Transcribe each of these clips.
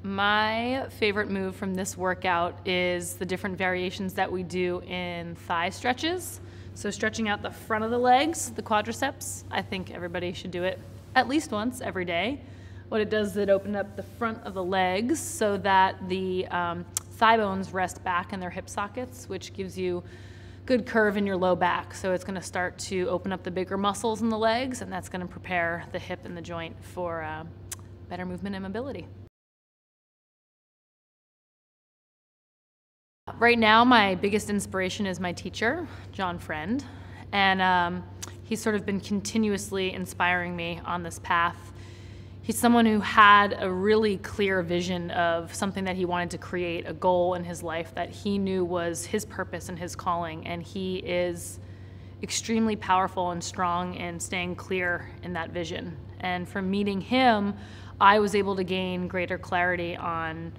My favorite move from this workout is the different variations that we do in thigh stretches. So stretching out the front of the legs, the quadriceps. I think everybody should do it at least once every day. What it does is it opens up the front of the legs so that the thigh bones rest back in their hip sockets, which gives you good curve in your low back. So it's gonna start to open up the bigger muscles in the legs, and that's gonna prepare the hip and the joint for better movement and mobility. Right now, my biggest inspiration is my teacher, John Friend, and he's sort of been continuously inspiring me on this path. He's someone who had a really clear vision of something that he wanted to create, a goal in his life that he knew was his purpose and his calling, and he is extremely powerful and strong in staying clear in that vision. And from meeting him, I was able to gain greater clarity on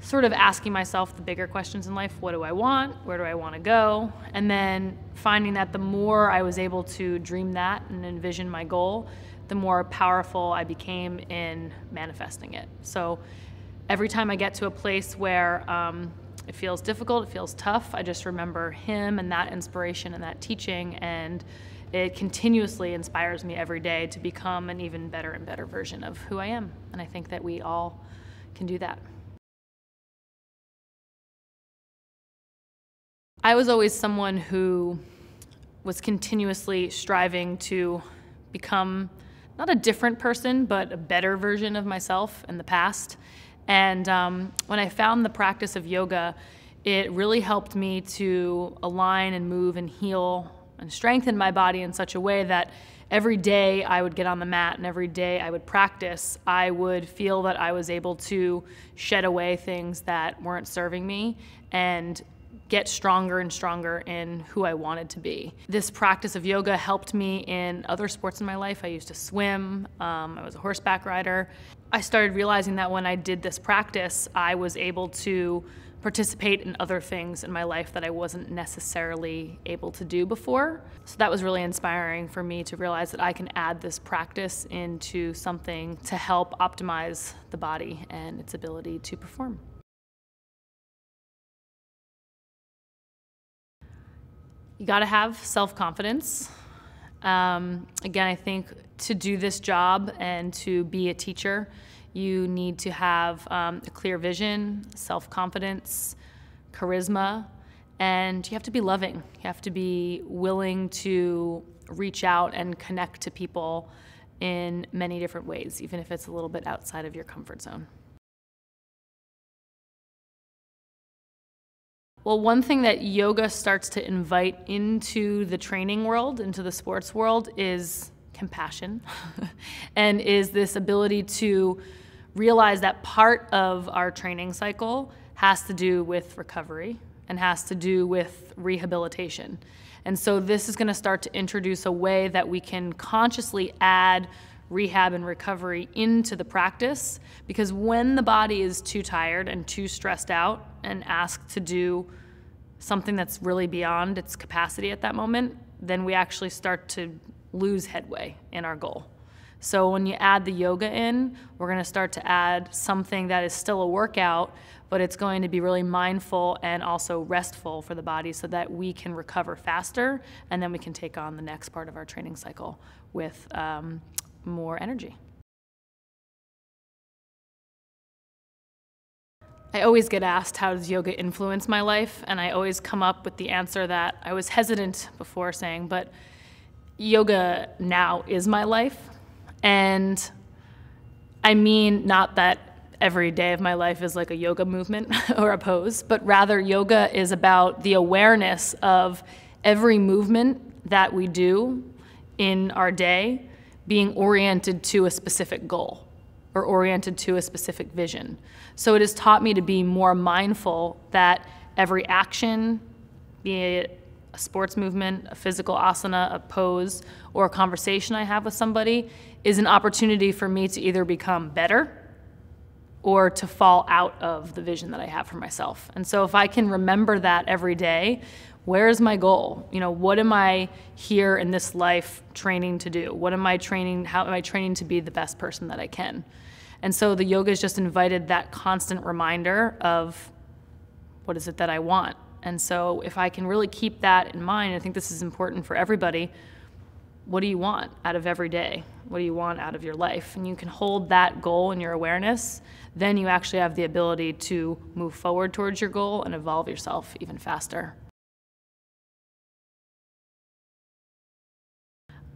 sort of asking myself the bigger questions in life. What do I want? Where do I want to go? And then finding that the more I was able to dream that and envision my goal, the more powerful I became in manifesting it. So every time I get to a place where it feels difficult, it feels tough, I just remember him and that inspiration and that teaching, and it continuously inspires me every day to become an even better and better version of who I am. And I think that we all can do that. I was always someone who was continuously striving to become not a different person, but a better version of myself in the past. And when I found the practice of yoga, it really helped me to align and move and heal and strengthen my body in such a way that every day I would get on the mat and every day I would practice, I would feel that I was able to shed away things that weren't serving me and get stronger and stronger in who I wanted to be. This practice of yoga helped me in other sports in my life. I used to swim, I was a horseback rider. I started realizing that when I did this practice, I was able to participate in other things in my life that I wasn't necessarily able to do before. So that was really inspiring for me to realize that I can add this practice into something to help optimize the body and its ability to perform. You gotta have self-confidence. Again, I think to do this job and to be a teacher, you need to have a clear vision, self-confidence, charisma, and you have to be loving. You have to be willing to reach out and connect to people in many different ways, even if it's a little bit outside of your comfort zone. Well, one thing that yoga starts to invite into the training world, into the sports world, is compassion and is this ability to realize that part of our training cycle has to do with recovery and has to do with rehabilitation. And so this is going to start to introduce a way that we can consciously add rehab and recovery into the practice, because when the body is too tired and too stressed out and asked to do something that's really beyond its capacity at that moment, then we actually start to lose headway in our goal. So when you add the yoga in, we're going to start to add something that is still a workout, but it's going to be really mindful and also restful for the body so that we can recover faster, and then we can take on the next part of our training cycle with more energy. I always get asked, how does yoga influence my life? And I always come up with the answer that I was hesitant before saying, but yoga now is my life. And I mean, not that every day of my life is like a yoga movement or a pose, but rather yoga is about the awareness of every movement that we do in our day being oriented to a specific goal or oriented to a specific vision. So it has taught me to be more mindful that every action, be it a sports movement, a physical asana, a pose, or a conversation I have with somebody, is an opportunity for me to either become better or to fall out of the vision that I have for myself. And so if I can remember that every day, where's my goal? You know, what am I here in this life training to do? What am I training, how am I training to be the best person that I can? And so the yoga has just invited that constant reminder of what is it that I want. And so if I can really keep that in mind, I think this is important for everybody. What do you want out of every day? What do you want out of your life? And you can hold that goal in your awareness, then you actually have the ability to move forward towards your goal and evolve yourself even faster.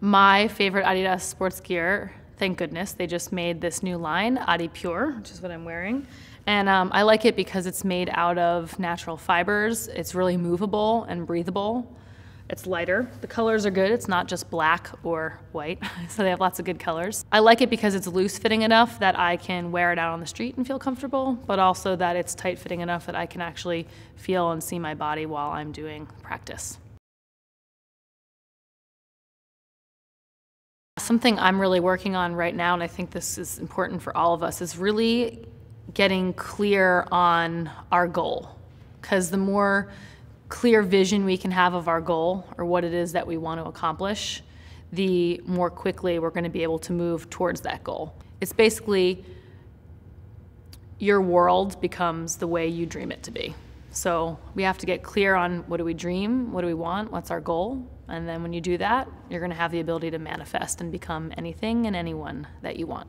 My favorite Adidas sports gear, thank goodness, they just made this new line, Adi Pure, which is what I'm wearing. And I like it because it's made out of natural fibers. It's really movable and breathable. It's lighter. The colors are good. It's not just black or white, so they have lots of good colors. I like it because it's loose fitting enough that I can wear it out on the street and feel comfortable, but also that it's tight fitting enough that I can actually feel and see my body while I'm doing practice. Something I'm really working on right now, and I think this is important for all of us, is really getting clear on our goal. Because the more clear vision we can have of our goal or what it is that we want to accomplish, the more quickly we're going to be able to move towards that goal. It's basically your world becomes the way you dream it to be. So we have to get clear on what do we dream, what do we want, what's our goal, and then when you do that, you're going to have the ability to manifest and become anything and anyone that you want.